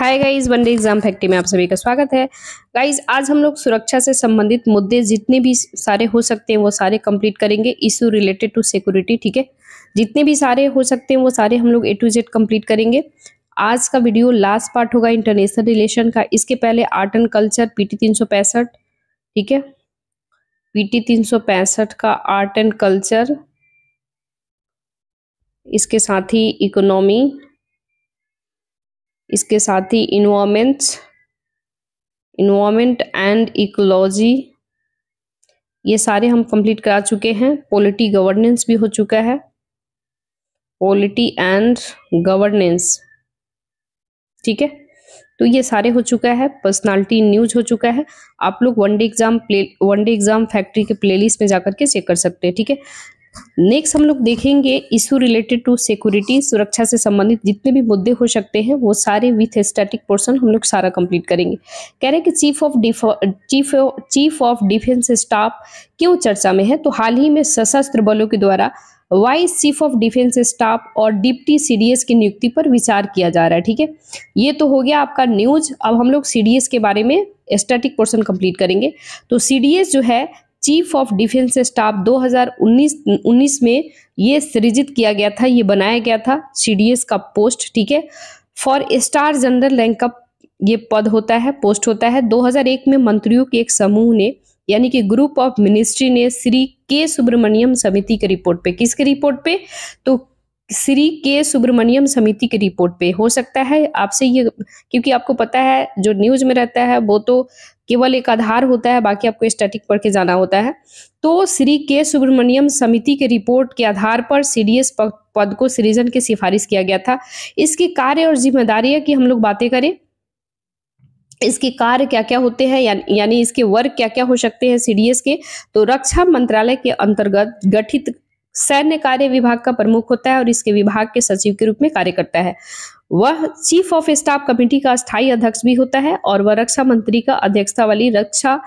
Hi guys, one day exam factory में आप सभी का स्वागत है। गाइस, आज हम लोग सुरक्षा से संबंधित मुद्दे जितने भी सारे हो सकते हैं वो सारे कंप्लीट करेंगे। इशू रिलेटेड टू सिक्योरिटी, ठीक है, जितने भी सारे हो सकते हैं वो सारे हम लोग ए टू जेड कंप्लीट करेंगे। आज का वीडियो लास्ट पार्ट होगा इंटरनेशनल रिलेशन का। इसके पहले आर्ट एंड कल्चर पीटी 365, ठीक है, पीटी 365 का आर्ट एंड कल्चर, इसके साथ ही इकोनॉमी, इसके साथ ही इन्वायरमेंट एंड इकोलॉजी, ये सारे हम कंप्लीट करा चुके हैं। पॉलिटी गवर्नेंस भी हो चुका है, पॉलिटी एंड गवर्नेंस, ठीक है, तो ये सारे हो चुका है। पर्सनालिटी न्यूज हो चुका है। आप लोग वनडे एग्जाम फैक्ट्री के प्लेलिस्ट में जाकर के चेक कर सकते हैं, ठीक है। नेक्स्ट हम लोग देखेंगे इशू रिलेटेड टू सिक्योरिटी, सुरक्षा से संबंधित जितने भी मुद्दे हो सकते हैं वो सारे विथ स्टैटिक पोर्शन हम लोग सारा कंप्लीट करेंगे। कह रहे हैं कि चीफ ऑफ डिफेंस स्टाफ क्यों चर्चा में है, तो हाल ही में सशस्त्र बलों के द्वारा vice chief of defence staff और डिप्टी सीडीएस की नियुक्ति पर विचार किया जा रहा है, ठीक है। ये तो हो गया आपका न्यूज। अब हम लोग सीडीएस के बारे में स्टैटिक पोर्शन कंप्लीट करेंगे। तो सीडीएस जो है चीफ ऑफ डिफेंस स्टाफ 2019 में ये सृजित किया गया था, ये बनाया गया था सीडीएस का पोस्ट, ठीक है। फॉर स्टार जनरल रैंक का ये पद होता है, पोस्ट होता है। 2001 में मंत्रियों के एक समूह ने, यानी कि ग्रुप ऑफ मिनिस्ट्री ने श्री के सुब्रमण्यम समिति के रिपोर्ट पे, किसके रिपोर्ट पे, तो श्री के सुब्रमण्यम समिति के रिपोर्ट पे। हो सकता है आपसे ये, क्योंकि आपको पता है जो न्यूज में रहता है वो तो केवल एक आधार होता है, बाकी आपको स्टैटिक पढ़ के जाना होता है। तो श्री के सुब्रमण्यम समिति के रिपोर्ट के आधार पर सीडीएस पद को सृजन की सिफारिश किया गया था। इसके कार्य और जिम्मेदारियां की हम लोग बातें करें, इसके कार्य क्या क्या होते हैं, यानी इसके वर्क क्या क्या हो सकते हैं सीडीएस के, तो रक्षा मंत्रालय के अंतर्गत गठित सैन्य कार्य विभाग का प्रमुख होता है और इसके विभाग के सचिव के रूप में कार्य करता है। वह चीफ ऑफ स्टाफ कमेटी का स्थायी अध्यक्ष भी होता है और वह रक्षा मंत्री का अध्यक्षता वाली रक्षा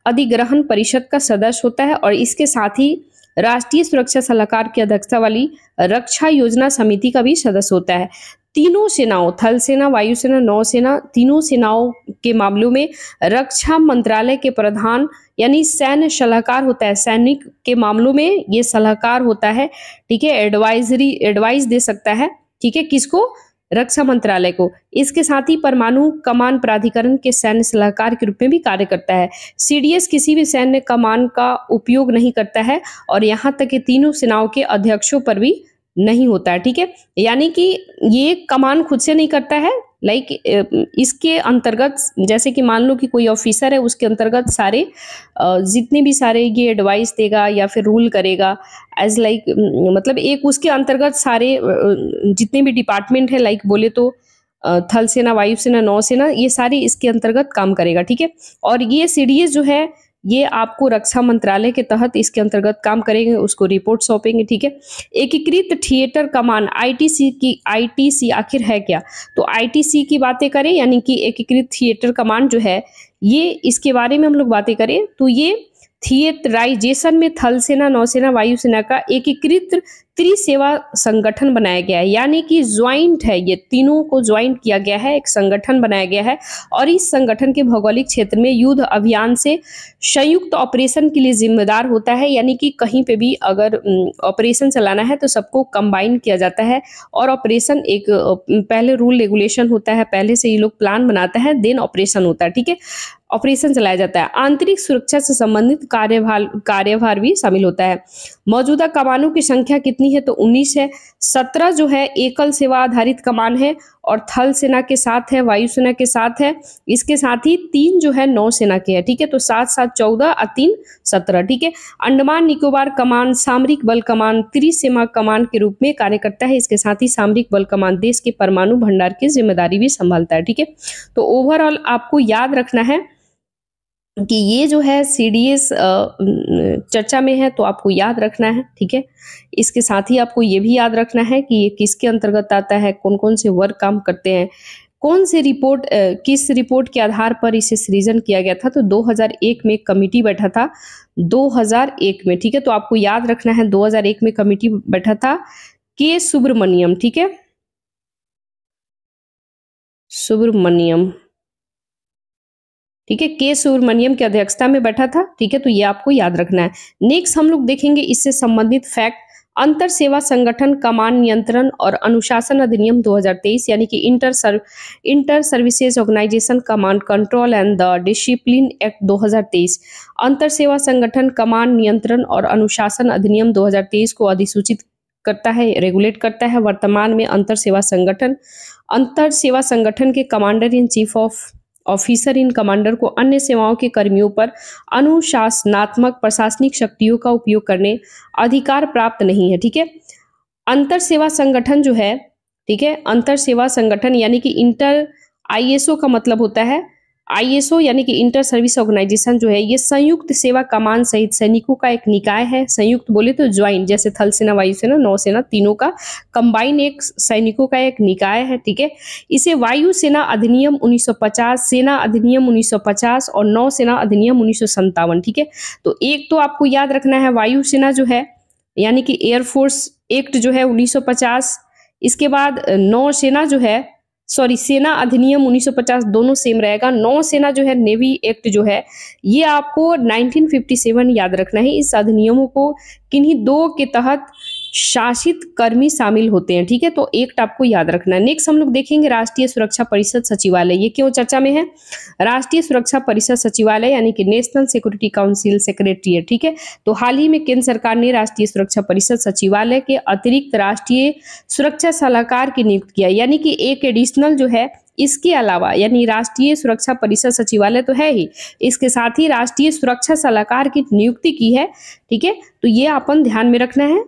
अधिग्रहण परिषद का सदस्य होता है और इसके साथ ही राष्ट्रीय सुरक्षा सलाहकार की अध्यक्षता वाली रक्षा योजना समिति का भी सदस्य होता है। तीनों सेनाओं, थल सेना, वायुसेना, नौसेना, तीनों सेनाओं के मामलों में रक्षा मंत्रालय के प्रधान यानी सैन्य सलाहकार होता है। सैनिक के मामलों में ये सलाहकार होता है, ठीक है, एडवाइस दे सकता है, ठीक है, किसको, रक्षा मंत्रालय को। इसके साथ ही परमाणु कमान प्राधिकरण के सैन्य सलाहकार के रूप में भी कार्य करता है। सीडीएस किसी भी सैन्य कमान का उपयोग नहीं करता है और यहाँ तक कि तीनों सेनाओं के अध्यक्षों पर भी नहीं होता है, ठीक है, यानी कि ये कमान खुद से नहीं करता है। लाइक इसके अंतर्गत जैसे कि मान लो कि कोई ऑफिसर है, उसके अंतर्गत सारे जितने भी सारे ये एडवाइस देगा या फिर रूल करेगा, एज लाइक मतलब एक उसके अंतर्गत सारे जितने भी डिपार्टमेंट है, लाइक बोले तो थल सेना, वायुसेना, नौसेना, ये सारी इसके अंतर्गत काम करेगा, ठीक है। और ये सीडीएस जो है ये आपको रक्षा मंत्रालय के तहत इसके अंतर्गत काम करेंगे, उसको रिपोर्ट सौंपेंगे, ठीक है। एकीकृत थिएटर कमान आईटीसी आखिर है क्या, तो आईटीसी की बातें करें, यानी कि एकीकृत थिएटर कमान जो है ये, इसके बारे में हम लोग बातें करें तो ये थिएटराइजेशन में थल सेना, नौसेना, वायुसेना का एकीकृत त्रिसेवा संगठन बनाया गया है, यानी कि ज्वाइंट है, ये तीनों को ज्वाइंट किया गया है, एक संगठन बनाया गया है और इस संगठन के भौगोलिक क्षेत्र में युद्ध अभियान से संयुक्त ऑपरेशन के लिए जिम्मेदार होता है। यानी कि कहीं पे भी अगर ऑपरेशन चलाना है तो सबको कंबाइन किया जाता है और ऑपरेशन एक पहले रूल रेगुलेशन होता है, पहले से ये लोग प्लान बनाता है, देन ऑपरेशन होता है, ठीक है, ऑपरेशन चलाया जाता है। आंतरिक सुरक्षा से संबंधित कार्यभार भी शामिल होता है। मौजूदा कमानों की संख्या कितनी है, तो 19 है। 17 जो है एकल सेवा आधारित कमान है और थल सेना के साथ है, वायुसेना के साथ है, इसके साथ ही 3 जो है नौसेना के है, ठीक है, तो 7 7 14 और 3 17, ठीक है। अंडमान निकोबार कमान सामरिक बल कमान त्रिसेना कमान के रूप में कार्य करता है। इसके साथ ही सामरिक बल कमान देश के परमाणु भंडार की जिम्मेदारी भी संभालता है, ठीक है। तो ओवरऑल आपको याद रखना है कि ये जो है सीडीएस चर्चा में है, तो आपको याद रखना है, ठीक है। इसके साथ ही आपको ये भी याद रखना है कि ये किसके अंतर्गत आता है, कौन कौन से वर्क काम करते हैं, कौन से रिपोर्ट, किस रिपोर्ट के आधार पर इसे सृजन किया गया था, तो 2001 में कमिटी बैठा था, 2001 में, ठीक है। तो आपको याद रखना है 2001 में कमिटी बैठा था के सुब्रमण्यम, ठीक है, सुब्रमण्यम, ठीक है, के सुब्रमण्यम की अध्यक्षता में बैठा था, ठीक है, तो ये आपको याद रखना है। नेक्स्ट हम लोग देखेंगे इससे संबंधित फैक्ट, अंतर सेवा संगठन कमान नियंत्रण और अनुशासन अधिनियम 2023 यानी कि inter services organisation command control and the discipline act 2023, अंतर सेवा संगठन कमान नियंत्रण और अनुशासन अधिनियम 2023 को अधिसूचित करता है, रेगुलेट करता है। वर्तमान में अंतर सेवा संगठन के commander in chief officer in commander को अन्य सेवाओं के कर्मियों पर अनुशासनात्मक प्रशासनिक शक्तियों का उपयोग करने अधिकार प्राप्त नहीं है, ठीक है। अंतर सेवा संगठन जो है, ठीक है, अंतर सेवा संगठन यानी कि इंटर आईएसओ का मतलब होता है, आईएसओ यानी कि इंटर सर्विस ऑर्गेनाइजेशन जो है ये संयुक्त सेवा कमान सहित सैनिकों का एक निकाय है। संयुक्त बोले तो ज्वाइंट, जैसे थल सेना, वायुसेना, नौसेना तीनों का कंबाइन एक सैनिकों का एक निकाय है, ठीक है। इसे वायु सेना अधिनियम 1950, सेना अधिनियम 1950 और नौसेना अधिनियम 1957, ठीक है। तो एक तो आपको याद रखना है वायु सेना जो है यानी कि एयरफोर्स एक्ट जो है 1950, इसके बाद नौसेना जो है, सॉरी, सेना अधिनियम 1950 दोनों सेम रहेगा। नौसेना जो है नेवी एक्ट जो है ये आपको 1957 याद रखना है। इस अधिनियमों को किन्हीं दो के तहत शासित कर्मी शामिल होते हैं, ठीक है, तो एक्ट आपको याद रखना है। नेक्स्ट हम लोग देखेंगे राष्ट्रीय सुरक्षा परिषद सचिवालय, ये क्यों चर्चा में है? राष्ट्रीय सुरक्षा परिषद सचिवालय यानी कि नेशनल सिक्योरिटी काउंसिल सेक्रेटरीट, ठीक है। तो हाल ही में केंद्र सरकार ने राष्ट्रीय सुरक्षा परिषद सचिवालय के अतिरिक्त राष्ट्रीय सुरक्षा सलाहकार की नियुक्ति किया, यानी कि एक एडिशनल जो है इसके अलावा, यानी राष्ट्रीय सुरक्षा परिषद सचिवालय तो है ही, इसके साथ ही राष्ट्रीय सुरक्षा सलाहकार की नियुक्ति की है, ठीक है। तो ये अपन ध्यान में रखना है,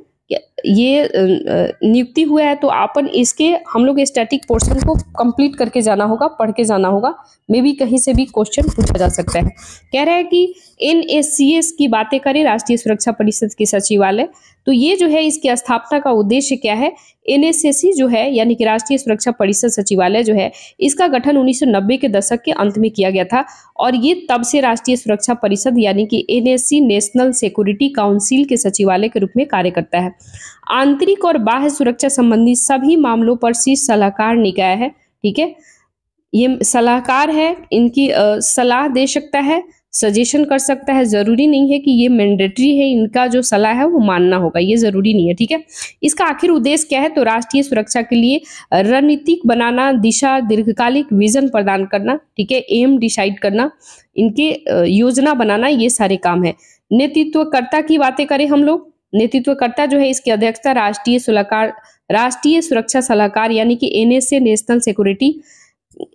ये नियुक्ति हुआ है तो अपन इसके हम लोग स्टैटिक पोर्शन को कंप्लीट करके जाना होगा, पढ़ के जाना होगा, मे भी कहीं से भी क्वेश्चन पूछा जा सकता है। कह रहा है कि NSCS की बातें करें, राष्ट्रीय सुरक्षा परिषद के सचिवालय, तो ये जो है इसकी स्थापना का उद्देश्य क्या है? NSCS जो है यानी कि राष्ट्रीय सुरक्षा परिषद सचिवालय जो है इसका गठन 1990 के दशक के अंत में किया गया था और ये तब से राष्ट्रीय सुरक्षा परिषद यानी कि NSC नेशनल सिक्योरिटी काउंसिल के सचिवालय के रूप में कार्य करता है। आंतरिक और बाह्य सुरक्षा संबंधी सभी मामलों पर शीर्ष सलाहकार निकाय है, ठीक है। ये सलाहकार है, इनकी सलाह दे सकता है, सजेशन कर सकता है, जरूरी नहीं है कि ये मैंडेटरी है, इनका जो सलाह है वो मानना होगा, ये जरूरी नहीं है, ठीक है। इसका आखिर उद्देश्य क्या है? तो राष्ट्रीय सुरक्षा के लिए रणनीतिक बनाना, दिशा, दीर्घकालिक विजन प्रदान करना, ठीक है, एम डिसाइड करना, इनके योजना बनाना, ये सारे काम है। नेतृत्वकर्ता की बातें करें हम लोग, नेतृत्वकर्ता जो है इसकी अध्यक्षता राष्ट्रीय सुरक्षा सलाहकार यानी कि NSA नेशनल सिक्योरिटी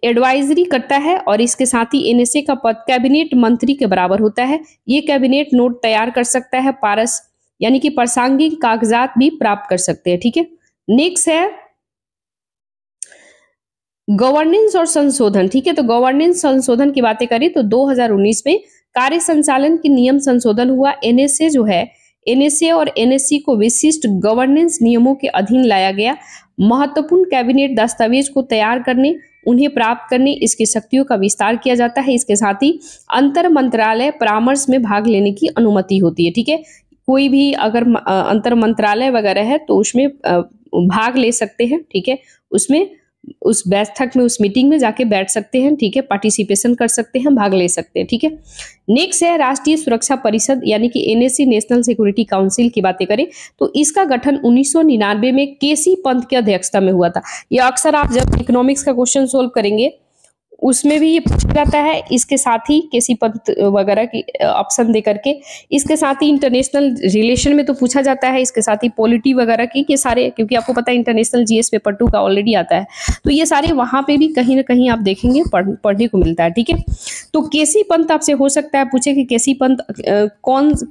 एडवाइजरी करता है और इसके साथ ही NSA का पद कैबिनेट मंत्री के बराबर होता है। ये कैबिनेट नोट तैयार कर सकता है, पारस यानी कि प्रासंगिक कागजात भी प्राप्त कर सकते हैं, ठीक है। नेक्स्ट है गवर्नेंस और संशोधन, ठीक है। तो गवर्नेंस संशोधन की बातें करें तो 2019 में कार्य संचालन के नियम संशोधन हुआ। NSA जो है, NSA और NSC को विशिष्ट गवर्नेंस नियमों के अधीन लाया गया। महत्वपूर्ण कैबिनेट दस्तावेज को तैयार करने, उन्हें प्राप्त करने, इसकी शक्तियों का विस्तार किया जाता है। इसके साथ ही अंतर मंत्रालय परामर्श में भाग लेने की अनुमति होती है, ठीक है। कोई भी अगर अंतर मंत्रालय वगैरह है तो उसमें भाग ले सकते हैं, ठीक है। उसमें उस बैठक में, उस मीटिंग में जाके बैठ सकते हैं, ठीक है, पार्टिसिपेशन कर सकते हैं, भाग ले सकते हैं, ठीक है। नेक्स्ट है राष्ट्रीय सुरक्षा परिषद यानी कि NSC नेशनल सिक्योरिटी काउंसिल की बातें करें तो इसका गठन 1999 में केसी पंत की अध्यक्षता में हुआ था। ये अक्सर आप जब इकोनॉमिक्स का क्वेश्चन सोल्व करेंगे उसमें भी ये पूछा जाता है। इसके साथ ही केसी पंत वगैरह की ऑप्शन दे करके, इसके साथ ही इंटरनेशनल रिलेशन में तो पूछा जाता है, इसके साथ ही पॉलिटी वगैरह की, ये सारे, क्योंकि आपको पता है इंटरनेशनल GS पेपर 2 का ऑलरेडी आता है, तो ये सारे वहां पे भी कहीं ना कहीं आप देखेंगे पढ़ने को मिलता है, ठीक है। तो केसी पंत आपसे हो सकता है पूछे कि केसी पंत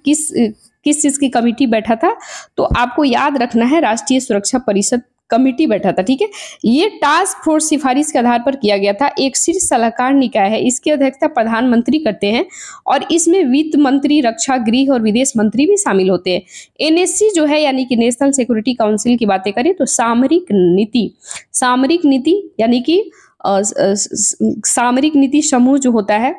किस चीज की कमिटी बैठा था, तो आपको याद रखना है राष्ट्रीय सुरक्षा परिषद कमिटी बैठा था, ठीक है। ये टास्क फोर्स सिफारिश के आधार पर किया गया था। एक शीर्ष सलाहकार निकाय है, इसकी अध्यक्षता प्रधानमंत्री करते हैं और इसमें वित्त मंत्री, रक्षा, गृह और विदेश मंत्री भी शामिल होते हैं। NSC जो है यानी कि नेशनल सिक्योरिटी काउंसिल की बातें करें तो सामरिक नीति यानी कि सामरिक नीति समूह जो होता है,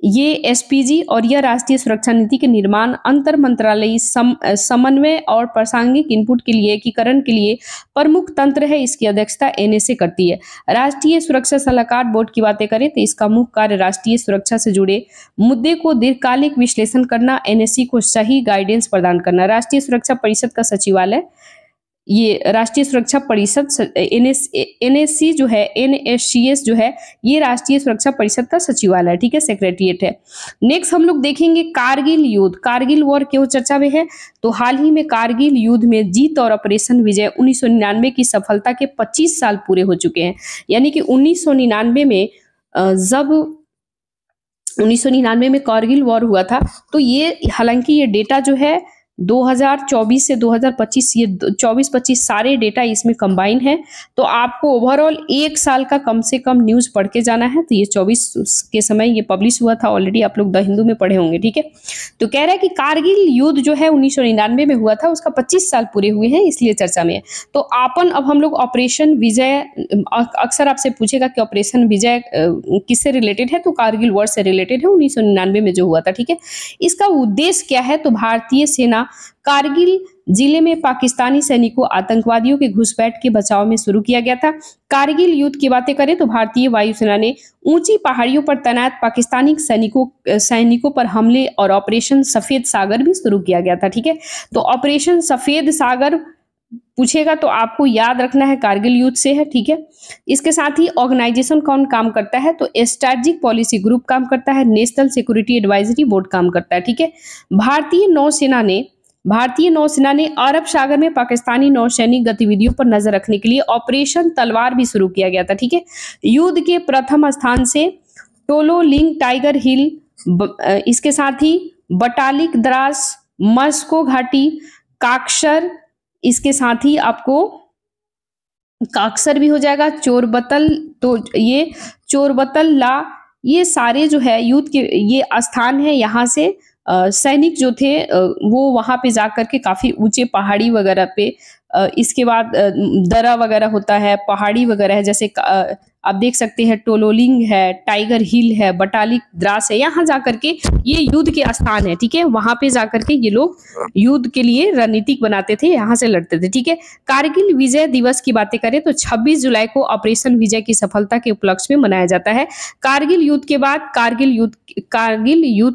ये एसपीजी और यह राष्ट्रीय सुरक्षा नीति के निर्माण, अंतर मंत्रालयी समन्वय और प्रासंगिक इनपुट के लिए एकीकरण के लिए प्रमुख तंत्र है। इसकी अध्यक्षता एनएसए करती है। राष्ट्रीय सुरक्षा सलाहकार बोर्ड की बातें करें तो इसका मुख्य कार्य राष्ट्रीय सुरक्षा से जुड़े मुद्दे को दीर्घकालिक विश्लेषण करना, एनएससी को सही गाइडेंस प्रदान करना। राष्ट्रीय सुरक्षा परिषद का सचिवालय, ये राष्ट्रीय सुरक्षा परिषद एनएससी जो है, एनएससीएस जो है, ये राष्ट्रीय सुरक्षा परिषद का सचिवालय, ठीक है, सेक्रेटरिएट है। नेक्स्ट हम लोग देखेंगे कारगिल युद्ध। कारगिल वॉर क्यों चर्चा में है? तो हाल ही में कारगिल युद्ध में जीत और ऑपरेशन विजय 1999 की सफलता के 25 साल पूरे हो चुके हैं। यानी कि 1999 में जब 1999 में कारगिल वॉर हुआ था, तो ये हालांकि ये डेटा जो है 2024 से 2025, ये 24-25 सारे डेटा इसमें कंबाइन है। तो आपको ओवरऑल एक साल का कम से कम न्यूज पढ़ के जाना है। तो ये 24 के समय ये पब्लिश हुआ था, ऑलरेडी आप लोग द हिंदू में पढ़े होंगे, ठीक है। तो कह रहा है कि कारगिल युद्ध जो है 1999 में हुआ था, उसका 25 साल पूरे हुए हैं, इसलिए चर्चा में है। तो अब हम लोग ऑपरेशन विजय, अक्सर आपसे पूछेगा कि ऑपरेशन विजय किससे रिलेटेड है, तो कारगिल वॉर से रिलेटेड है, 1999 में जो हुआ था, ठीक है। इसका उद्देश्य क्या है? तो भारतीय सेना कारगिल जिले में पाकिस्तानी सैनिकों, आतंकवादियों के घुसपैठ के बचाव में शुरू किया गया था। कारगिल युद्ध की बातें करें तो भारतीय वायुसेना ने ऊंची पहाड़ियों पर तैनात पाकिस्तानी सैनिकों पर हमले और ऑपरेशन सफेद सागर भी शुरू किया गया था, ठीक है। तो ऑपरेशन सफेद सागर पूछेगा तो आपको याद रखना है कारगिल युद्ध से है, ठीक है। इसके साथ ही ऑर्गेनाइजेशन कौन काम करता है? तो स्ट्रेटेजिक पॉलिसी ग्रुप काम करता है, नेशनल सिक्योरिटी एडवाइजरी बोर्ड काम करता है, ठीक है। भारतीय नौसेना ने अरब सागर में पाकिस्तानी नौसैनिक गतिविधियों पर नजर रखने के लिए ऑपरेशन तलवार भी शुरू किया गया था, ठीक है। युद्ध के प्रथम स्थान से टोलोलिंग, टाइगर हिल, इसके साथ ही बटालिक द्रास, मस्को घाटी, काक्सर, इसके साथ ही आपको काक्सर भी हो जाएगा, चोरबतल, तो ये चोरबतल ला, ये सारे जो है युद्ध के ये स्थान है। यहाँ से सैनिक जो थे वो वहां पे जाकर के काफी ऊंचे पहाड़ी वगैरह पे, इसके बाद दरा वगैरह होता है, पहाड़ी वगैरह है, जैसे आप देख सकते हैं टोलोलिंग है, टाइगर हिल है, बटालिक द्रास है, यहाँ जाकर के ये युद्ध के स्थान है, ठीक है। वहां पे जाकर के ये लोग युद्ध के लिए रणनीतिक बनाते थे, यहाँ से लड़ते थे, ठीक है। कारगिल विजय दिवस की बातें करें तो 26 जुलाई को ऑपरेशन विजय की सफलता के उपलक्ष्य में मनाया जाता है। कारगिल युद्ध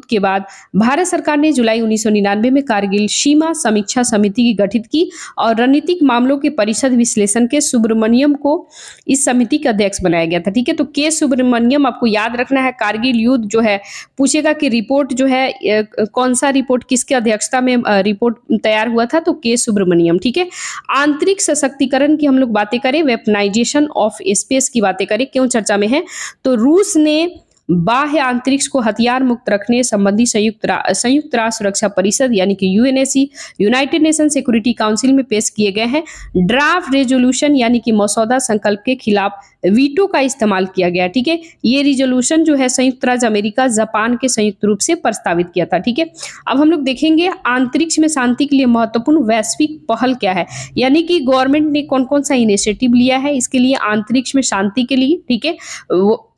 के बाद भारत सरकार ने जुलाई 1999 में कारगिल सीमा समीक्षा समिति की गठित की और रणनीतिक मामलों के परिषद विश्लेषण के सुब्रमण्यम को इस समिति का अध्यक्ष बनाया गया था, ठीक है। तो के सुब्रमण्यम आपको याद रखना है। कारगिल युद्ध जो है पूछेगा कि रिपोर्ट जो है कौन सा रिपोर्ट किसके अध्यक्षता में रिपोर्ट तैयार हुआ था, तो के सुब्रमण्यम, ठीक है। आंतरिक सशक्तिकरण की हम लोग बातें करें, वेपनाइजेशन ऑफ स्पेस की बातें करें, क्यों चर्चा में है? तो रूस ने बाह्य अंतरिक्ष को हथियार मुक्त रखने संबंधी संयुक्त राष्ट्र सुरक्षा परिषद यानी कि UNSC, United nation security council में पेश किए गए हैं ड्राफ्ट रेजोल्यूशन यानी कि मसौदा संकल्प के खिलाफ वीटो का इस्तेमाल किया गया, ठीक है। ये रिजोल्यूशन जो है संयुक्त राज्य अमेरिका, जापान के संयुक्त रूप से प्रस्तावित किया था, ठीक है। अब हम लोग देखेंगे अंतरिक्ष में शांति के लिए महत्वपूर्ण वैश्विक पहल क्या है, यानी कि गवर्नमेंट ने कौन कौन सा इनिशिएटिव लिया है इसके लिए अंतरिक्ष में शांति के लिए, ठीक है।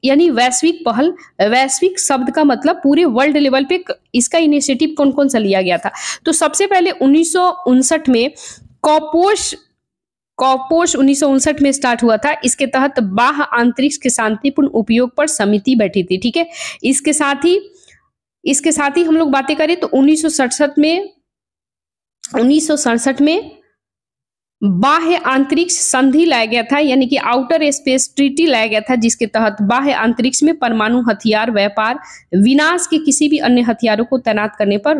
यानी वैश्विक पहल, वैश्विक शब्द का मतलब पूरे वर्ल्ड लेवल पे इसका इनिशिएटिव कौन कौन सा लिया गया था। तो सबसे पहले 1959 में कॉपोश 1959 में स्टार्ट हुआ था। इसके तहत बाह्य अंतरिक्ष के शांतिपूर्ण उपयोग पर समिति बैठी थी, ठीक है। इसके साथ ही हम लोग बातें करें तो 1967 में बाह्य अंतरिक्ष संधि लाया गया था, यानी कि आउटर स्पेस ट्रीटी लाया गया था, जिसके तहत बाह्य अंतरिक्ष में परमाणु हथियार व्यापार, विनाश के किसी भी अन्य हथियारों को तैनात करने पर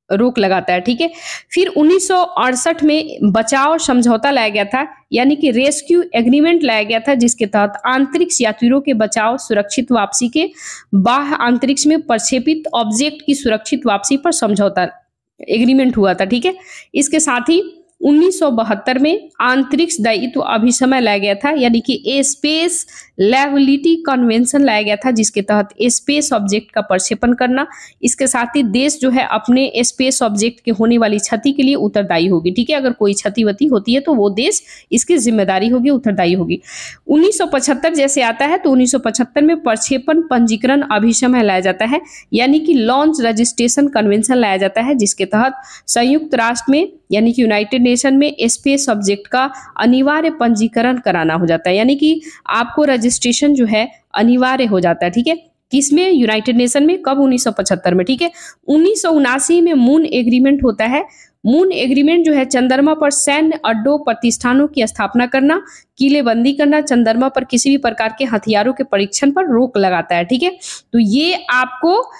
रोक लगाता है, ठीक है। फिर 1968 में बचाव समझौता लाया गया था, यानी कि रेस्क्यू एग्रीमेंट लाया गया था, जिसके तहत अंतरिक्ष यात्रियों के बचाव, सुरक्षित वापसी के, बाह्य अंतरिक्ष में प्रक्षेपित ऑब्जेक्ट की सुरक्षित वापसी पर समझौता एग्रीमेंट हुआ था, ठीक है। इसके साथ ही 1972 में अंतरिक्ष दायित्व अभिसमय लाया गया था, यानी कि स्पेस लेवलिटी कन्वेंशन लाया गया था, जिसके तहत स्पेस ऑब्जेक्ट का प्रक्षेपण करना। इसके साथ ही देश जो है अपने स्पेस ऑब्जेक्ट के होने वाली क्षति के लिए उत्तरदायी होगी। ठीक है, अगर कोई क्षतिवती होती है तो वो देश इसकी जिम्मेदारी होगी, उत्तरदायी होगी। 1975 जैसे आता है तो 1975 में प्रक्षेपण पंजीकरण अभिसमय लाया जाता है, यानी कि लॉन्च रजिस्ट्रेशन कन्वेंशन लाया जाता है, जिसके तहत संयुक्त राष्ट्र में यानी कि यूनाइटेड नेशन में स्पेस ऑब्जेक्ट का अनिवार्य पंजीकरण कराना हो जाता है, यानी कि आपको रजिस्ट्रेशन जो है अनिवार्य हो जाता है। ठीक है, किसमें? यूनाइटेड नेशन में। कब? 1975 में। ठीक है, 1979 में मून एग्रीमेंट होता है। मून एग्रीमेंट जो है चंद्रमा पर सैन्य अड्डों प्रतिष्ठानों की स्थापना करना, किलेबंदी करना, चंद्रमा पर किसी भी प्रकार के हथियारों के परीक्षण पर रोक लगाता है। ठीक है, तो ये आपको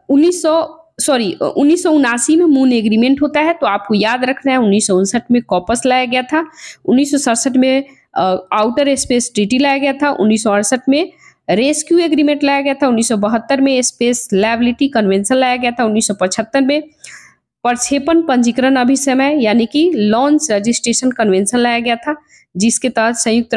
1979 में मून एग्रीमेंट होता है, तो आपको याद रखना है। 1959 में कॉपस लाया गया था। 1967 में आउटर स्पेस ट्रीटी लाया गया था। 1968 में रेस्क्यू एग्रीमेंट लाया गया था। 1972 में स्पेस लायबिलिटी कन्वेंशन लाया गया था। 1975 में प्रक्षेपण पंजीकरण अभिसमय यानी कि लॉन्च रजिस्ट्रेशन कन्वेंशन लाया गया था, जिसके तहत संयुक्त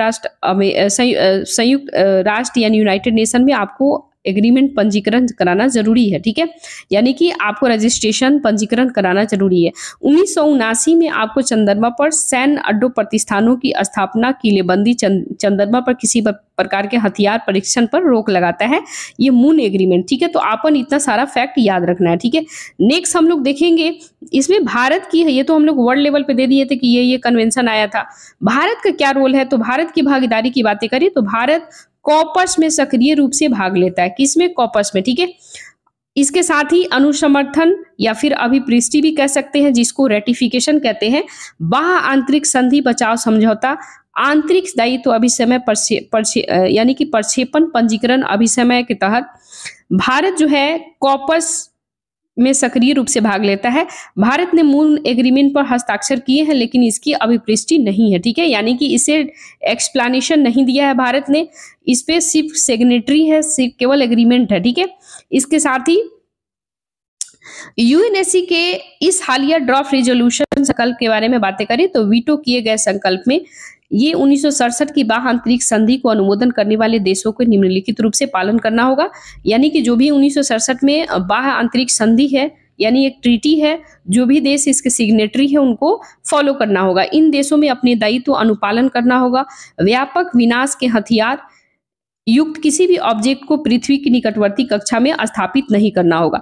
राष्ट्र यानी यूनाइटेड नेशन में आपको एग्रीमेंट पंजीकरण कराना जरूरी है। ठीक है, यानी कि आपको रजिस्ट्रेशन पंजीकरण कराना जरूरी है। 1979 में आपको चंद्रमा पर सैन्य अड्डों प्रतिष्ठानों की स्थापना, किलेबंदी, चंद्रमा पर किसी प्रकार के हथियार परीक्षण पर रोक लगाता है, ये मून एग्रीमेंट। ठीक है, तो आपन इतना सारा फैक्ट याद रखना है। ठीक है, नेक्स्ट हम लोग देखेंगे इसमें भारत की है, ये तो हम लोग वर्ल्ड लेवल पे दे दिए थे कि ये कन्वेंशन आया था। भारत का क्या रोल है? तो भारत की भागीदारी की बातें करें तो भारत कॉपस में सक्रिय रूप से भाग लेता है। किसमें? कॉपस में। ठीक है, इसके साथ ही अनुसमर्थन या फिर अभिपृष्टि भी कह सकते हैं, जिसको रेटिफिकेशन कहते हैं, बाह्य आंतरिक संधि बचाव समझौता, आंतरिक दायित्व अभिसमय यानी कि प्रक्षेपण पंजीकरण अभिसमय के तहत भारत जो है कॉपस में सक्रिय रूप से भाग लेता है। भारत ने मूल एग्रीमेंट पर हस्ताक्षर किए हैं, लेकिन इसकी अभिपृष्टि नहीं है। ठीक है, यानी कि इसे एक्सप्लेनेशन नहीं दिया है भारत ने, इस पे सिर्फ सिग्नेटरी है, सिर्फ केवल एग्रीमेंट है। ठीक है, इसके साथ ही यूएनएससी के इस हालिया ड्राफ्ट रिजोल्यूशन संकल्प के बारे में बातें करें तो वीटो किए गए संकल्प में ये 1967 की बाह्य आंतरिक संधि को अनुमोदन करने वाले देशों को निम्नलिखित रूप से पालन करना होगा, यानी कि जो भी 1967 में बाह्य आंतरिक संधि है यानी एक ट्रीटी है, जो भी देश इसके सिग्नेटरी है उनको फॉलो करना होगा। इन देशों में अपने दायित्व अनुपालन करना होगा। व्यापक विनाश के हथियार युक्त किसी भी ऑब्जेक्ट को पृथ्वी की निकटवर्ती कक्षा में स्थापित नहीं करना होगा।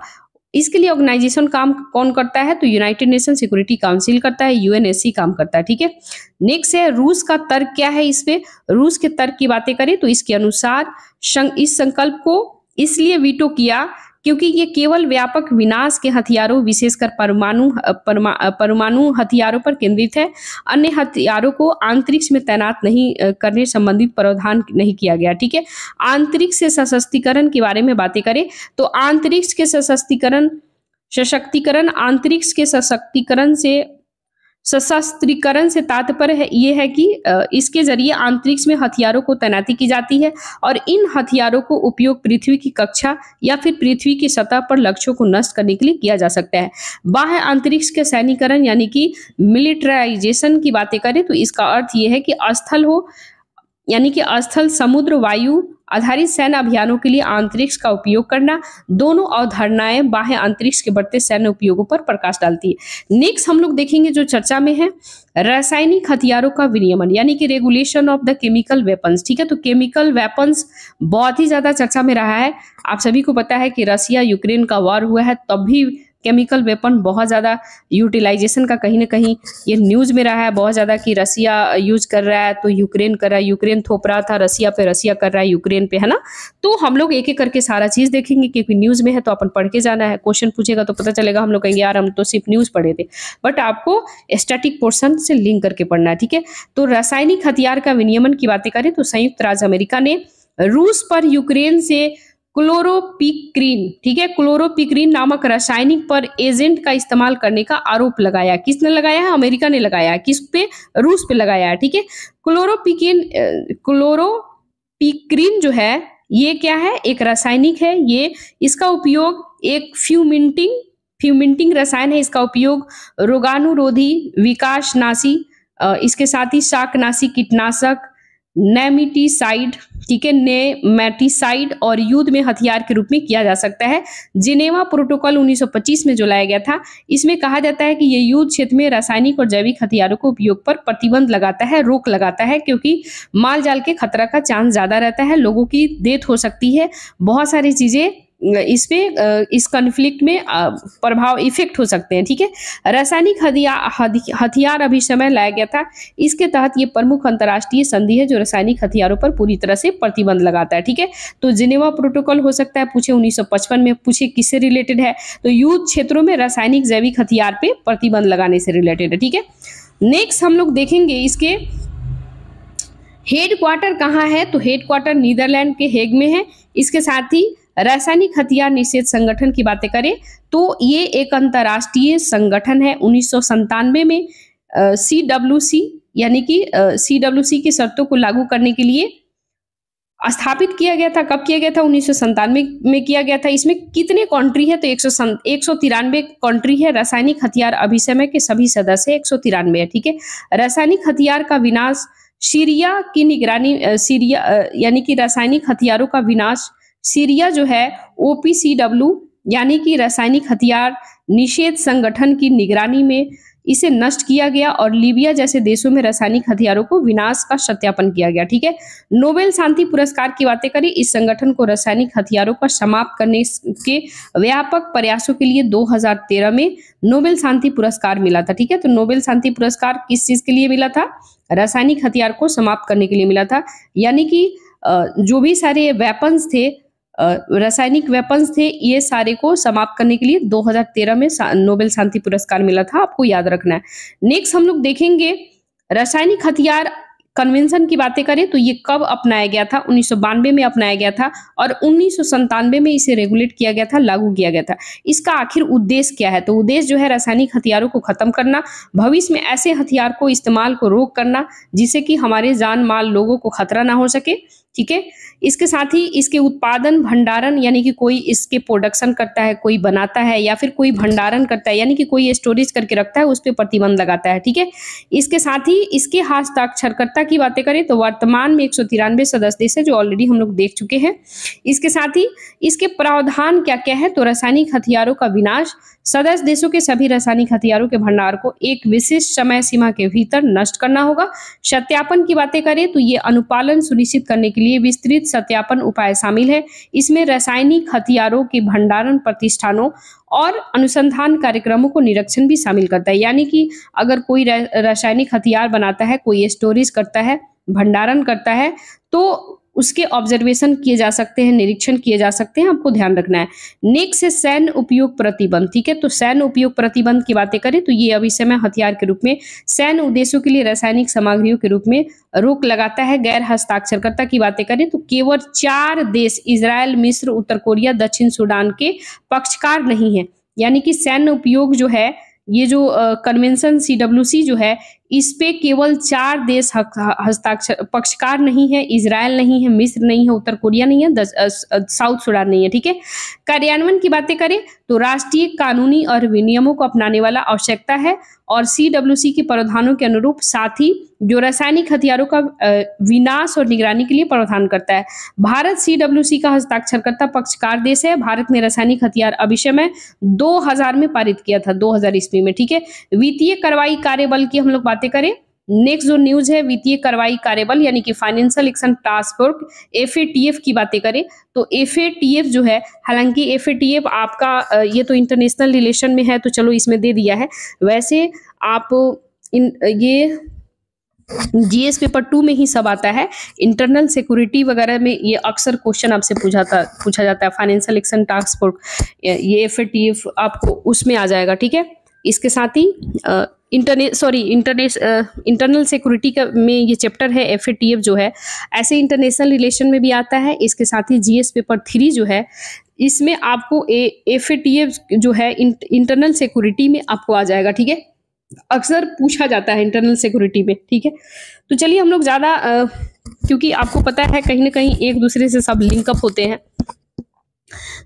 इसके लिए ऑर्गेनाइजेशन काम कौन करता है? तो यूनाइटेड नेशन सिक्योरिटी काउंसिल करता है, यूएनएससी काम करता है। ठीक है, नेक्स्ट है रूस का तर्क क्या है। इस पे रूस के तर्क की बातें करें तो इसके अनुसार इस संकल्प को इसलिए वीटो किया क्योंकि ये केवल व्यापक विनाश के हथियारों, विशेषकर परमाणु हथियारों पर केंद्रित है। अन्य हथियारों को अंतरिक्ष में तैनात नहीं करने संबंधित प्रावधान नहीं किया गया। ठीक है, आंतरिक से सशक्तिकरण के बारे में बातें करें तो आंतरिक्ष के सशक्तिकरण अंतरिक्ष के सशस्त्रीकरण से तात्पर्य है ये है कि इसके जरिए अंतरिक्ष में हथियारों को तैनाती की जाती है और इन हथियारों को उपयोग पृथ्वी की कक्षा या फिर पृथ्वी की सतह पर लक्ष्यों को नष्ट करने के लिए किया जा सकता है। बाह्य अंतरिक्ष के सैनिकरण यानी कि मिलिटराइजेशन की बातें करें तो इसका अर्थ ये है कि स्थल हो यानी कि स्थल, समुद्र, वायु आधारित सैन्य अभियानों के लिए अंतरिक्ष का उपयोग करना। दोनों अवधारणाएं बाह्य अंतरिक्ष के बढ़ते सैन्य उपयोगों पर प्रकाश डालती है। नेक्स्ट हम लोग देखेंगे जो चर्चा में है रासायनिक हथियारों का विनियमन यानी कि regulation of the chemical weapons. ठीक है, तो केमिकल वेपन्स बहुत ही ज्यादा चर्चा में रहा है। आप सभी को पता है कि रसिया यूक्रेन का वॉर हुआ है, तब भी केमिकल वेपन बहुत ज़्यादा यूटिलाइजेशन का कहीं ना कहीं ये न्यूज़ में रहा है बहुत ज़्यादा कि रसिया यूज कर रहा है तो यूक्रेन कर रहा है, यूक्रेन थोप रहा था रसिया पे, रसिया कर रहा है यूक्रेन पे, है ना। तो हम लोग एक एक करके सारा चीज़ देखेंगे क्योंकि न्यूज़ में है तो अपन पढ़ के जाना है। क्वेश्चन पूछेगा तो पता चलेगा, हम लोग कहेंगे यार हम तो सिर्फ न्यूज़ पढ़े थे, बट आपको स्टैटिक पोर्शन से लिंक करके पढ़ना है। ठीक है, तो रासायनिक हथियार का विनियमन की बातें करें तो संयुक्त राज्य अमेरिका ने रूस पर यूक्रेन से क्लोरोपिक्रीन, ठीक है, क्लोरोपिक्रीन नामक रासायनिक पर एजेंट का इस्तेमाल करने का आरोप लगाया। किसने लगाया है? अमेरिका ने लगाया है। किस पे? रूस पे लगाया है। ठीक है, क्लोरोपिक्रीन जो है ये क्या है? एक रासायनिक है। ये इसका उपयोग एक फ्यूमिंटिंग फ्यूमिंटिंग रसायन है, इसका उपयोग रोगाणुरोधी, विकासनाशी, इसके साथ ही शाकनाशी कीटनाशक, नेमेटिसाइड, ठीक है, नेमेटिसाइड और युद्ध में हथियार के रूप में किया जा सकता है। जिनेवा प्रोटोकॉल 1925 में जो लाया गया था, इसमें कहा जाता है कि ये युद्ध क्षेत्र में रासायनिक और जैविक हथियारों के उपयोग पर प्रतिबंध लगाता है, रोक लगाता है, क्योंकि माल जाल के खतरा का चांस ज्यादा रहता है, लोगों की डेथ हो सकती है, बहुत सारी चीजें इस पे इस कॉन्फ्लिक्ट में प्रभाव इफेक्ट हो सकते हैं। ठीक है, रासायनिक हथियार अभी समय लाया गया था, इसके तहत ये प्रमुख अंतर्राष्ट्रीय संधि है जो रासायनिक हथियारों पर पूरी तरह से प्रतिबंध लगाता है। ठीक है, तो जिनेवा प्रोटोकॉल हो सकता है पूछे 1955 में, पूछे किससे रिलेटेड है, तो युद्ध क्षेत्रों में रासायनिक जैविक हथियार पे प्रतिबंध लगाने से रिलेटेड है। ठीक है, नेक्स्ट हम लोग देखेंगे इसके हेडक्वार्टर कहाँ है, तो हेडक्वार्टर नीदरलैंड के हेग में है। इसके साथ ही रासायनिक हथियार निषेध संगठन की बातें करें तो ये एक अंतर्राष्ट्रीय संगठन है। 1997 में CWC यानी कि CWC की शर्तों को लागू करने के लिए स्थापित किया गया था। कब किया गया था? 1997 में किया गया था। इसमें कितने कंट्री है, तो 193 कंट्री है। रासायनिक हथियार अभिसमय के सभी सदस्य 193 है। ठीक है, रासायनिक हथियार का विनाश, सीरिया की निगरानी, यानी कि रासायनिक हथियारों का विनाश सीरिया जो है OPCW यानी कि रासायनिक हथियार निषेध संगठन की निगरानी में इसे नष्ट किया गया और लीबिया जैसे देशों में रासायनिक हथियारों को विनाश का सत्यापन किया गया। ठीक है, नोबेल शांति पुरस्कार की बातें करें, इस संगठन को रासायनिक हथियारों का समाप्त करने के व्यापक प्रयासों के लिए 2013 में नोबेल शांति पुरस्कार मिला था। ठीक है, तो नोबेल शांति पुरस्कार किस चीज के लिए मिला था? रासायनिक हथियार को समाप्त करने के लिए मिला था। यानी कि जो भी सारे वेपन्स थे, रासायनिक वेपन्स थे, ये सारे को समाप्त करने के लिए 2013 में नोबेल शांति पुरस्कार मिला था, आपको याद रखना है। नेक्स्ट हम लोग देखेंगे रासायनिक हथियार कन्वेंशन की बातें करें तो ये कब अपनाया गया था? 1992 में अपनाया गया था और 1997 में इसे रेगुलेट किया गया था, लागू किया गया था। इसका आखिर उद्देश्य क्या है? तो उद्देश्य जो है रासायनिक हथियारों को खत्म करना, भविष्य में ऐसे हथियार को इस्तेमाल को रोक करना जिससे कि हमारे जान माल लोगों को खतरा ना हो सके। ठीक है, इसके साथ ही इसके उत्पादन, भंडारण, यानी कि कोई इसके प्रोडक्शन करता है, कोई बनाता है या फिर कोई भंडारण करता है, यानी कि कोई स्टोरेज करके रखता है, उस पर प्रतिबंध लगाता है। ठीक है, इसके साथ ही इसके हस्ताक्षरकर्ता की बातें करें तो वर्तमान में 193 सदस्य देश है, जो ऑलरेडी हम लोग देख चुके हैं। इसके साथ ही इसके प्रावधान क्या क्या है? तो रासायनिक हथियारों का विनाश, सदस्य देशों के सभी रासायनिक हथियारों के भंडार को एक विशिष्ट समय सीमा के भीतर नष्ट करना होगा। सत्यापन की बातें करें तो ये अनुपालन सुनिश्चित करने के लिए विस्तृत सत्यापन उपाय शामिल है। इसमें रासायनिक हथियारों के भंडारण प्रतिष्ठानों और अनुसंधान कार्यक्रमों को निरीक्षण भी शामिल करता है। यानी कि अगर कोई रासायनिक हथियार बनाता है, कोई स्टोरेज करता है, भंडारण करता है, तो उसके ऑब्जर्वेशन किए जा सकते हैं, निरीक्षण किए जा सकते हैं, आपको ध्यान रखना है। नेक्स्ट है सैन्य उपयोग प्रतिबंध। ठीक है, तो सैन्य उपयोग प्रतिबंध की बातें करें तो ये अभिसमय हथियार के रूप में सैन्य उद्देश्यों के लिए रासायनिक सामग्रियों के रूप में रोक लगाता है। गैर हस्ताक्षरकर्ता की बातें करें तो केवल 4 देश, इजराइल, मिस्र, उत्तर कोरिया, दक्षिण सूडान के पक्षकार नहीं है। यानी कि सैन्य उपयोग जो है, ये जो कन्वेंशन CWC जो है, इस पे केवल 4 देश हस्ताक्षर पक्षकार नहीं है। इजराइल नहीं है, मिस्र नहीं है, उत्तर कोरिया नहीं है, साउथ सूडान नहीं है। ठीक है, कार्यान्वयन की बातें करें तो राष्ट्रीय कानूनी और विनियमों को अपनाने वाला आवश्यकता है और CWC के प्रावधानों के अनुरूप, साथ ही जो रासायनिक हथियारों का विनाश और निगरानी के लिए प्रावधान करता है। भारत CWC का हस्ताक्षरकर्ता पक्षकार देश है। भारत ने रासायनिक हथियार अभिसमय 2000 में पारित किया था, 2000 ईस्वी में। ठीक है, वित्तीय कार्रवाई कार्यबल की हम लोग बातें करें, नेक्स्ट जो न्यूज है वित्तीय कार्रवाई कार्यबल यानी कि financial action task force FATF की बातें करें तो FATF जो है, हालांकि FATF आपका ये तो इंटरनेशनल रिलेशन में है तो चलो इसमें दे दिया है। वैसे आप ये GS पेपर 2 में ही सब आता है। इंटरनल सिक्योरिटी वगैरह में ये अक्सर क्वेश्चन आपसे पूछा जाता है। फाइनेंशियल एक्शन टास्क फोर्स, ये FATF आपको उसमें आ जाएगा। ठीक है, इसके साथ ही इंटरनल सिक्योरिटी का में ये चैप्टर है FATF जो है, ऐसे इंटरनेशनल रिलेशन में भी आता है। इसके साथ ही GS पेपर 3 जो है, इसमें आपको FATF जो है इंटरनल सिक्योरिटी में आपको आ जाएगा। ठीक है, अक्सर पूछा जाता है इंटरनल सिक्योरिटी में। ठीक है, तो चलिए हम लोग ज़्यादा क्योंकि आपको पता है कहीं ना कहीं एक दूसरे से सब लिंकअप होते हैं,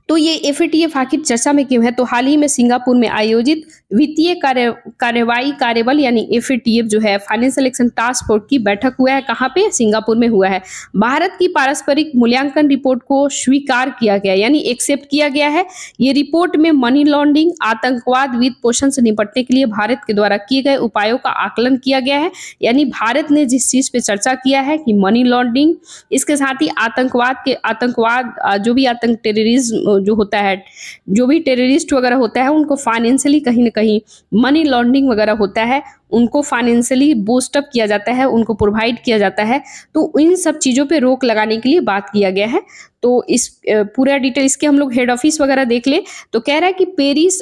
तो ये एफएटीएफ आखिर चर्चा में क्यों है? तो हाल ही में सिंगापुर में आयोजित वित्तीय कार्यवाही कार्यबल यानी एफएटीएफ जो है फाइनेंशियल एक्शन टास्क फोर्स की बैठक हुआ है। कहाँ पे? सिंगापुर में हुआ है। भारत की पारस्परिक मूल्यांकन रिपोर्ट को स्वीकार किया गया यानी एक्सेप्ट किया गया है। ये रिपोर्ट में मनी लॉन्ड्रिंग, आतंकवाद, वित्त पोषण से निपटने के लिए भारत के द्वारा किए गए उपायों का आकलन किया गया है। यानी भारत ने जिस चीज पे चर्चा किया है कि मनी लॉन्ड्रिंग, इसके साथ ही आतंकवाद जो भी आतंक टेररिज्म जो होता है, जो भी टेररिस्ट वगैरह होता है उनको फाइनेंशियली कहीं ना कहीं मनी लॉन्ड्रिंग वगैरह होता है, उनको फाइनेंशियली बूस्ट अप किया जाता है, उनको प्रोवाइड किया जाता है। तो इन सब चीज़ों पे रोक लगाने के लिए बात किया गया है। तो इस पूरा डिटेल इसके हम लोग हेड ऑफिस वगैरह देख ले तो कह रहा है कि पेरिस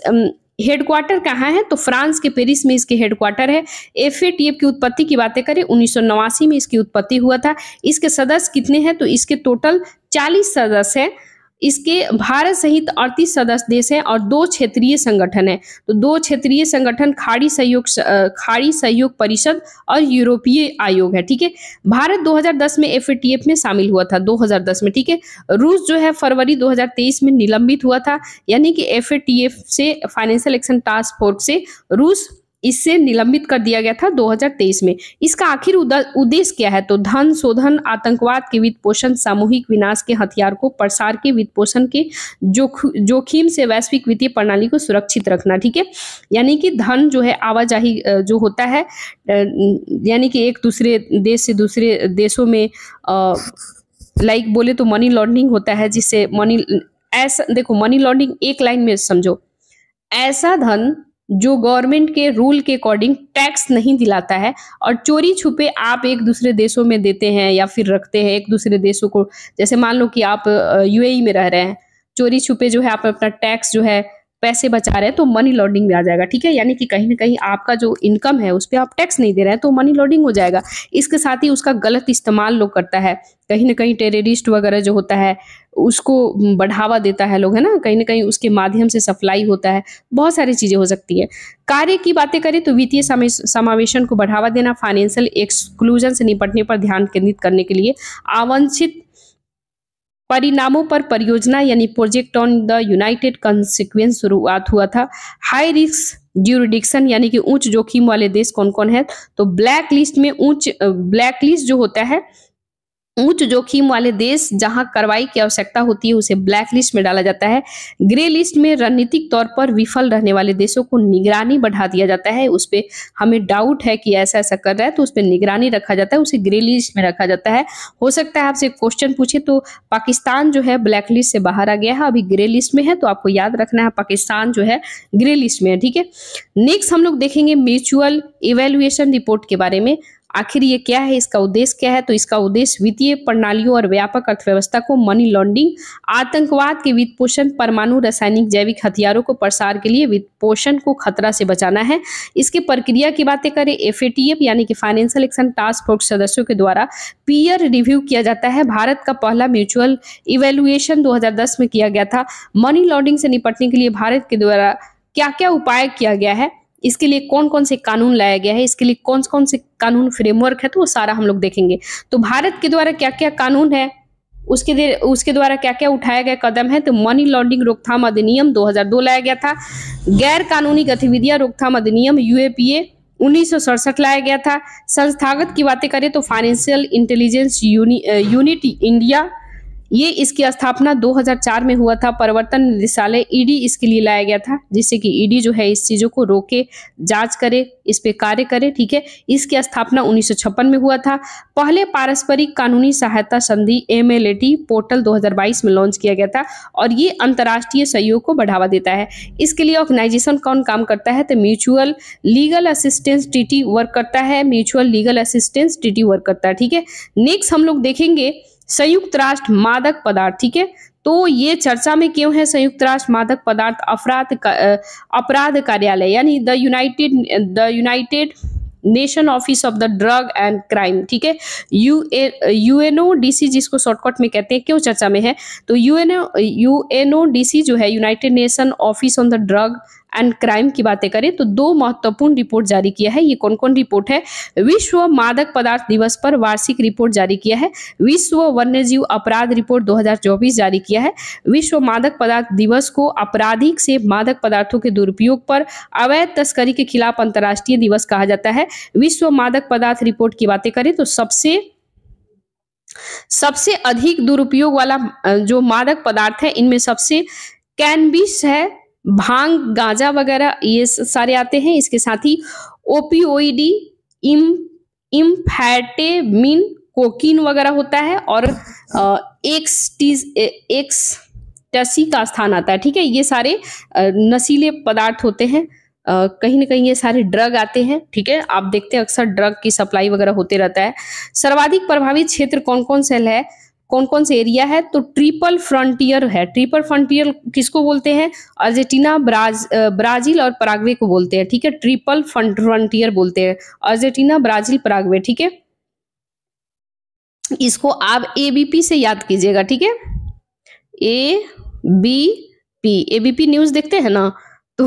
हेडक्वार्टर कहाँ है? तो फ्रांस के पेरिस में इसके हेडक्वार्टर है। एफएटीएफ की उत्पत्ति की बातें करें 1989 में इसकी उत्पत्ति हुआ था। इसके सदस्य कितने हैं? तो इसके टोटल 40 सदस्य हैं। इसके भारत सहित 38 सदस्य देश हैं और 2 क्षेत्रीय संगठन हैं। तो 2 क्षेत्रीय संगठन खाड़ी सहयोग परिषद और यूरोपीय आयोग है। ठीक है, भारत 2010 में एफएटीएफ में शामिल हुआ था, 2010 में। ठीक है, रूस जो है फरवरी 2023 में निलंबित हुआ था, यानी कि एफएटीएफ से फाइनेंशियल एक्शन टास्क फोर्स से रूस इससे निलंबित कर दिया गया था 2023 में। इसका आखिर उद्देश्य क्या है? तो धन शोधन, आतंकवाद के वित्त पोषण, सामूहिक विनाश के हथियार को प्रसार के वित्त पोषण के जोखिम से वैश्विक वित्तीय प्रणाली को सुरक्षित रखना। ठीक है, यानी कि धन जो है आवाजाही जो होता है, यानी कि एक दूसरे देश से दूसरे देशों में लाइक बोले तो मनी लॉन्ड्रिंग होता है, जिससे ऐसा देखो मनी लॉन्ड्रिंग एक लाइन में समझो, ऐसा धन जो गवर्नमेंट के रूल के अकॉर्डिंग टैक्स नहीं दिलाता है और चोरी छुपे आप एक दूसरे देशों में देते हैं या फिर रखते हैं एक दूसरे देशों को। जैसे मान लो कि आप यूएई में रह रहे हैं, चोरी छुपे जो है आप अपना टैक्स जो है पैसे बचा रहे हैं, तो मनी लॉन्ड्रिंग में आ जाएगा। ठीक है, यानी कि कहीं ना कहीं आपका जो इनकम है उस पर आप टैक्स नहीं दे रहे हैं तो मनी लॉन्ड्रिंग हो जाएगा। इसके साथ ही उसका गलत इस्तेमाल लोग करता है, कहीं ना कहीं टेररिस्ट वगैरह जो होता है उसको बढ़ावा देता है लोग, है ना, कहीं ना कहीं उसके माध्यम से सप्लाई होता है, बहुत सारी चीजें हो सकती है। कार्य की बातें करें तो वित्तीय समावेशन को बढ़ावा देना, फाइनेंशियल एक्सक्लूजन से निपटने पर ध्यान केंद्रित करने के लिए, अवांछित परिणामों पर परियोजना यानी project on the United consequence शुरुआत हुआ था। हाई रिस्क ज्यूरिडिक्शन यानी कि उच्च जोखिम वाले देश कौन कौन है? तो ब्लैक लिस्ट जो होता है, उच्च जोखिम वाले देश जहां कार्रवाई की आवश्यकता होती है उसे ब्लैक लिस्ट में डाला जाता है। ग्रे लिस्ट में रणनीतिक तौर पर विफल रहने वाले देशों को निगरानी बढ़ा दिया जाता है, उस पर हमें डाउट है कि ऐसा ऐसा कर रहा है तो उस पर निगरानी रखा जाता है, उसे ग्रे लिस्ट में रखा जाता है। हो सकता है आपसे क्वेश्चन पूछे तो पाकिस्तान जो है ब्लैक लिस्ट से बाहर आ गया है, अभी ग्रे लिस्ट में है, तो आपको याद रखना है पाकिस्तान जो है ग्रे लिस्ट में है। ठीक है, नेक्स्ट हम लोग देखेंगे म्यूचुअल इवेल्युएशन रिपोर्ट के बारे में। आखिर ये क्या है, इसका उद्देश्य क्या है? तो इसका उद्देश्य वित्तीय प्रणालियों और व्यापक अर्थव्यवस्था को मनी लॉन्ड्रिंग, आतंकवाद के वित्त पोषण, परमाणु, रासायनिक, जैविक हथियारों को प्रसार के लिए वित्त पोषण को खतरा से बचाना है। इसके प्रक्रिया की बातें करें, एफएटीएफ यानी कि फाइनेंशियल एक्शन टास्क फोर्स सदस्यों के द्वारा पीयर रिव्यू किया जाता है। भारत का पहला म्यूचुअल इवेल्युएशन 2010 में किया गया था। मनी लॉन्ड्रिंग से निपटने के लिए भारत के द्वारा क्या क्या उपाय किया गया है, इसके लिए कौन कौन से कानून लाया गया है, इसके लिए कौन कौन से कानून फ्रेमवर्क है, तो वो सारा हम लोग देखेंगे। तो भारत के द्वारा क्या क्या कानून है, उसके द्वारा क्या क्या उठाया गया कदम है। तो मनी लॉन्ड्रिंग रोकथाम अधिनियम 2002 लाया गया था। गैर कानूनी गतिविधियां रोकथाम अधिनियम यूएपीए 1967 लाया गया था। संस्थागत की बातें करें तो फाइनेंशियल इंटेलिजेंस यूनिट इंडिया, ये इसकी स्थापना 2004 में हुआ था। परिवर्तन निदेशालय ईडी इसके लिए लाया गया था, जिससे कि ईडी जो है इस चीजों को रोके, जांच करे, इस पे कार्य करे। ठीक है, इसकी स्थापना 1956 में हुआ था। पहले पारस्परिक कानूनी सहायता संधि एमएलएटी पोर्टल 2022 में लॉन्च किया गया था और ये अंतर्राष्ट्रीय सहयोग को बढ़ावा देता है। इसके लिए ऑर्गेनाइजेशन कौन काम करता है? तो mutual legal assistance treaty work करता है, mutual legal assistance treaty work करता है। ठीक है, नेक्स्ट हम लोग देखेंगे संयुक्त राष्ट्र मादक पदार्थ। ठीक है, तो ये चर्चा में क्यों है? संयुक्त राष्ट्र मादक पदार्थ अपराध कार्यालय यानी the United nation office of the drug and crime. ठीक है, यूएनओडीसी जिसको शॉर्टकट में कहते हैं, क्यों चर्चा में है? तो यूएनओडीसी जो है United nation office on the drug and crime की बातें करें तो 2 महत्वपूर्ण रिपोर्ट जारी किया है। ये कौन कौन रिपोर्ट है? विश्व मादक पदार्थ दिवस पर वार्षिक रिपोर्ट जारी किया है, विश्व वन्यजीव अपराध रिपोर्ट 2024 जारी किया है, विश्व मादक पदार्थ दिवस को आपराधिक से मादक पदार्थों के दुरुपयोग पर अवैध तस्करी के खिलाफ अंतर्राष्ट्रीय दिवस कहा जाता है। विश्व मादक पदार्थ रिपोर्ट की बातें करें तो सबसे अधिक दुरुपयोग वाला जो मादक पदार्थ है इनमें सबसे कैनबिस है, भांग, गांजा वगैरह ये सारे आते हैं। इसके साथ ही ओपियोइडी, एम्फेटामिन, कोकीन वगैरह होता है और एक्सटेसी का स्थान आता है। ठीक है, ये सारे नशीले पदार्थ होते हैं। कहीं ना कहीं ये सारे ड्रग आते हैं। ठीक है, आप देखते हैं अक्सर ड्रग की सप्लाई वगैरह होते रहता है। सर्वाधिक प्रभावित क्षेत्र कौन कौन से है, कौन कौन से एरिया है? तो ट्रिपल फ्रंटियर है। ट्रिपल फ्रंटियर किसको बोलते हैं? अर्जेंटीना, ब्राजील और पराग्वे को बोलते हैं। ठीक है, ट्रिपल फ्रंटियर बोलते हैं, अर्जेंटीना, ब्राजील, पराग्वे। ठीक है, इसको आप एबीपी से याद कीजिएगा। ठीक है, एबीपी न्यूज देखते हैं ना, तो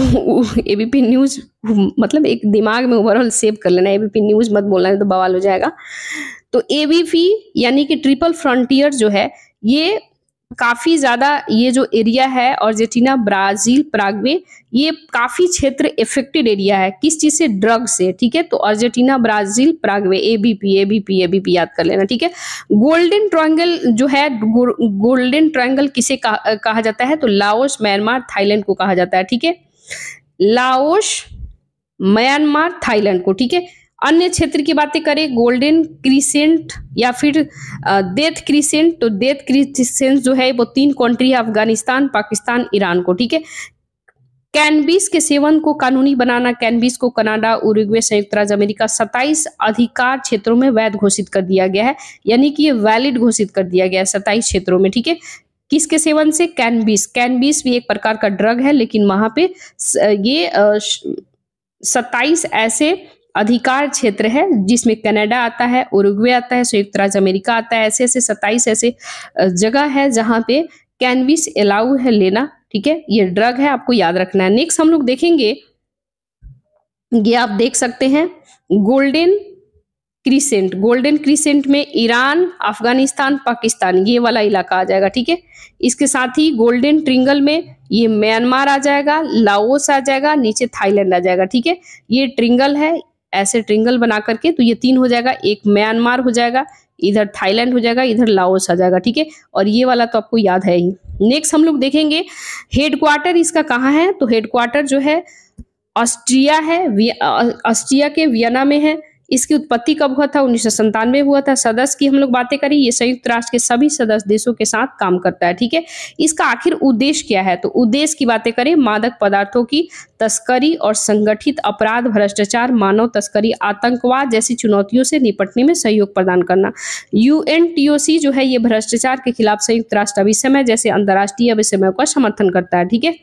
एबीपी न्यूज मतलब एक दिमाग में ओवरऑल सेव कर लेना, एबीपी न्यूज मत बोलना है तो बवाल हो जाएगा। तो एबीपी यानी कि ट्रिपल फ्रंटियर जो है ये काफी ज्यादा, ये जो एरिया है अर्जेंटीना, ब्राजील, पराग्वे, ये काफी क्षेत्र इफेक्टेड एरिया है। किस चीज से? ड्रग से। ठीक है, तो अर्जेंटीना, ब्राजील, पराग्वे, एबीपी याद कर लेना। ठीक है, गोल्डन ट्रायंगल जो है, गोल्डन ट्रायंगल किसे कहा जाता है? तो लाओस, म्यांमार, थाईलैंड को कहा जाता है। ठीक है, लाओस, म्यांमार, थाईलैंड को। ठीक है, अन्य क्षेत्र की बातें करें, गोल्डन क्रिसेंट या फिर डेथ क्रिसेंट, तो डेथ क्रिसेंट जो है वो 3 कंट्री है, अफगानिस्तान, पाकिस्तान, ईरान को। ठीक है, कैनबिस के सेवन को कानूनी बनाना, कैनबिस को कनाडा, उरुग्वे, संयुक्त राज्य अमेरिका 27 अधिकार क्षेत्रों में वैध घोषित कर दिया गया है, यानी कि ये वैलिड घोषित कर दिया गया है 27 क्षेत्रों में। ठीक है, किसके सेवन से? कैनबिस भी एक प्रकार का ड्रग है, लेकिन वहां पे ये 27 ऐसे अधिकार क्षेत्र है जिसमें कनाडा आता है, उरुग्वे आता है, संयुक्त राज्य अमेरिका आता है। ऐसे 27 ऐसे जगह है जहां पे कैनबिस अलाउ है लेना। ठीक है, ये ड्रग है, आपको याद रखना है। नेक्स्ट हम लोग देखेंगे, ये आप देख सकते हैं गोल्डन क्रिसेंट में ईरान, अफगानिस्तान, पाकिस्तान, ये वाला इलाका आ जाएगा। ठीक है, इसके साथ ही गोल्डन ट्रिंगल में ये म्यांमार आ जाएगा, लाओस आ जाएगा, नीचे थाईलैंड आ जाएगा। ठीक है, ये ट्रिंगल है, ऐसे ट्रिंगल बना करके तो ये 3 हो जाएगा, एक म्यांमार हो जाएगा, इधर थाईलैंड हो जाएगा, इधर लाओस आ जाएगा। ठीक है, और ये वाला तो आपको याद है ही। नेक्स्ट हम लोग देखेंगे हेडक्वार्टर इसका कहाँ है, तो हेडक्वार्टर जो है ऑस्ट्रिया है, ऑस्ट्रिया के वियना में है। इसकी उत्पत्ति कब हुआ था? 1997 हुआ था। सदस्य की हम लोग बातें करें, ये संयुक्त राष्ट्र के सभी सदस्य देशों के साथ काम करता है। ठीक है, इसका आखिर उद्देश्य क्या है? तो उद्देश्य की बातें करें, मादक पदार्थों की तस्करी और संगठित अपराध, भ्रष्टाचार, मानव तस्करी, आतंकवाद जैसी चुनौतियों से निपटने में सहयोग प्रदान करना। UNTOC जो है ये भ्रष्टाचार के खिलाफ संयुक्त राष्ट्र अभिसमय जैसे अंतर्राष्ट्रीय अभिसमय का समर्थन करता है। ठीक है,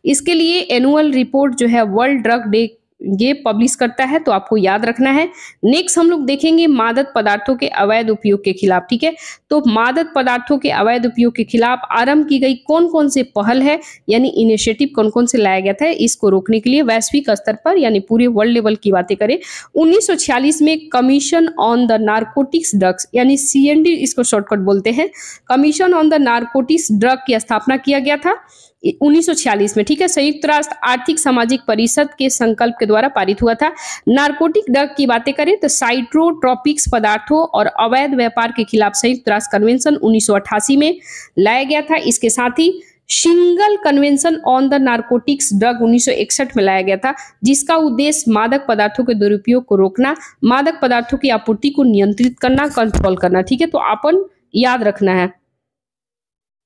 इसके लिए एनुअल रिपोर्ट जो है वर्ल्ड ड्रग डे ये पब्लिश करता है, तो आपको याद रखना है। नेक्स्ट हम लोग देखेंगे मादक पदार्थों के अवैध उपयोग के खिलाफ। ठीक है, तो मादक पदार्थों के अवैध उपयोग के खिलाफ आरंभ की गई कौन कौन से पहल है, यानी इनिशिएटिव कौन कौन से लाया गया था इसको रोकने के लिए वैश्विक स्तर पर, यानी पूरे वर्ल्ड लेवल की बातें करें। 1946 में commission on the narcotics drugs, यानी CND इसको शॉर्टकट बोलते हैं, commission on the narcotics drug की स्थापना किया गया था 1946 में। ठीक है, संयुक्त राष्ट्र आर्थिक सामाजिक परिषद के संकल्प के द्वारा पारित हुआ था। नारकोटिक ड्रग की बातें करें तो साइट्रोट्रॉपिक्स पदार्थों और अवैध व्यापार के खिलाफ संयुक्त राष्ट्र कन्वेंशन 1988 में लाया गया था। इसके साथ ही single convention on the narcotics drug 1961 में लाया गया था, जिसका उद्देश्य मादक पदार्थों के दुरुपयोग को रोकना, मादक पदार्थों की आपूर्ति को नियंत्रित करना, कंट्रोल करना। ठीक है, तो अपन याद रखना है।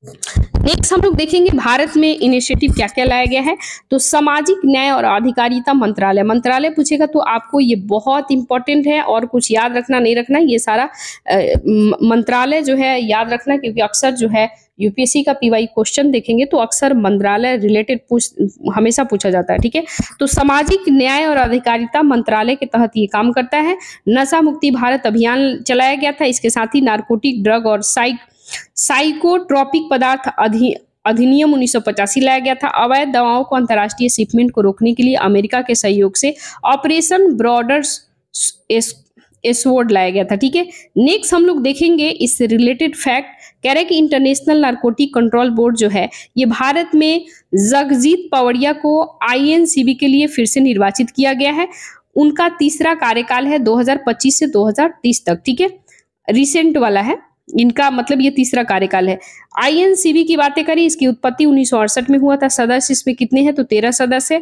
नेक्स्ट हम लोग देखेंगे भारत में इनिशिएटिव क्या क्या लाया गया है, तो सामाजिक न्याय और अधिकारिता मंत्रालय पूछेगा तो आपको ये बहुत इंपॉर्टेंट है, और कुछ याद रखना नहीं रखना, ये सारा मंत्रालय जो है याद रखना, क्योंकि अक्सर जो है यूपीएससी का PY क्वेश्चन देखेंगे तो अक्सर मंत्रालय रिलेटेड हमेशा पूछा जाता है। ठीक है, तो सामाजिक न्याय और अधिकारिता मंत्रालय के तहत ये काम करता है। नशा मुक्ति भारत अभियान चलाया गया था। इसके साथ ही नारकोटिक ड्रग और साइकोट्रॉपिक पदार्थ अधिनियम 1985 लाया गया था। अवैध दवाओं को अंतर्राष्ट्रीय शिपमेंट को रोकने के लिए अमेरिका के सहयोग से ऑपरेशन ब्रॉडर एसवर्ड लाया गया था। ठीक है, नेक्स्ट हम लोग देखेंगे इससे रिलेटेड फैक्ट। कह रहे हैं कि इंटरनेशनल नारकोटिक कंट्रोल बोर्ड जो है ये भारत में जगजीत पवड़िया को आईएनसीबी के लिए फिर से निर्वाचित किया गया है। उनका तीसरा कार्यकाल है 2025 से 2030 तक। ठीक है, रिसेंट वाला है इनका, मतलब ये तीसरा कार्यकाल है। आईएनसीबी की बातें करें, इसकी उत्पत्ति 1968 में हुआ था। सदस्य इसमें कितने हैं, तो 13 सदस्य।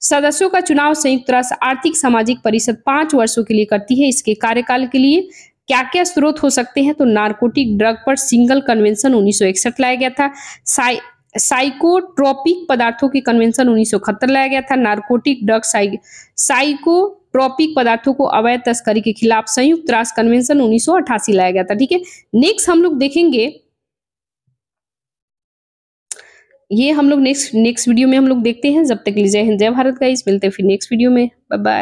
सदस्यों का चुनाव संयुक्त राष्ट्र आर्थिक सामाजिक परिषद 5 वर्षों के लिए करती है। इसके कार्यकाल के लिए क्या क्या स्रोत हो सकते हैं, तो नारकोटिक ड्रग पर सिंगल कन्वेंशन 1961 लाया गया था। साइकोट्रोपिक पदार्थों की कन्वेंशन 1971 लाया गया था। नारकोटिक ड्रग साइकोट्रोपिक पदार्थों को अवैध तस्करी के खिलाफ संयुक्त राष्ट्र कन्वेंशन 1988 लाया गया था। ठीक है, नेक्स्ट हम लोग देखेंगे, ये हम लोग नेक्स्ट वीडियो में हम लोग देखते हैं। जब तक के लिए जय हिंद जय भारत गाइस, मिलते हैं फिर नेक्स्ट वीडियो में। Bye bye.